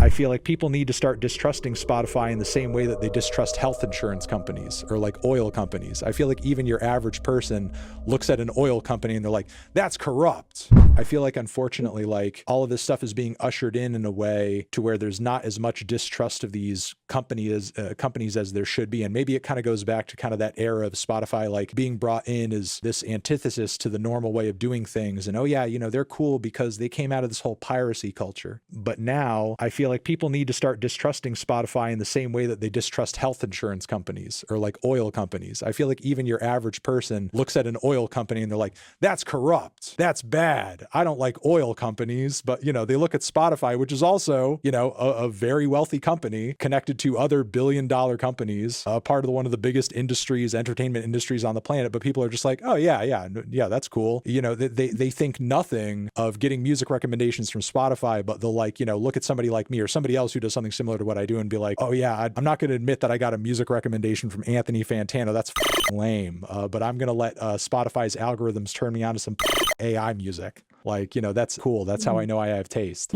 I feel like people need to start distrusting Spotify in the same way that they distrust health insurance companies or like oil companies. I feel like even your average person looks at an oil company and they're like, that's corrupt. I feel like, unfortunately, like all of this stuff is being ushered in a way to where there's not as much distrust of these companies as there should be. And maybe it kind of goes back to kind of that era of Spotify, like being brought in as this antithesis to the normal way of doing things. And, oh yeah, you know, they're cool because they came out of this whole piracy culture. But now I feel like people need to start distrusting Spotify in the same way that they distrust health insurance companies or like oil companies. I feel like even your average person looks at an oil company and they're like, that's corrupt. That's bad. I don't like oil companies. But, you know, they look at Spotify, which is also, you know, a very wealthy company connected to other billion-dollar companies, part of one of the biggest industries, entertainment industries on the planet. But people are just like, oh yeah, that's cool. You know, they think nothing of getting music recommendations from Spotify, but they'll like, you know, look at somebody like me or somebody else who does something similar to what I do and be like, oh yeah, I'm not going to admit that I got a music recommendation from Anthony Fantano. That's lame. But I'm going to let Spotify's algorithms turn me on to some AI music. Like, you know, that's cool. That's how I know I have taste.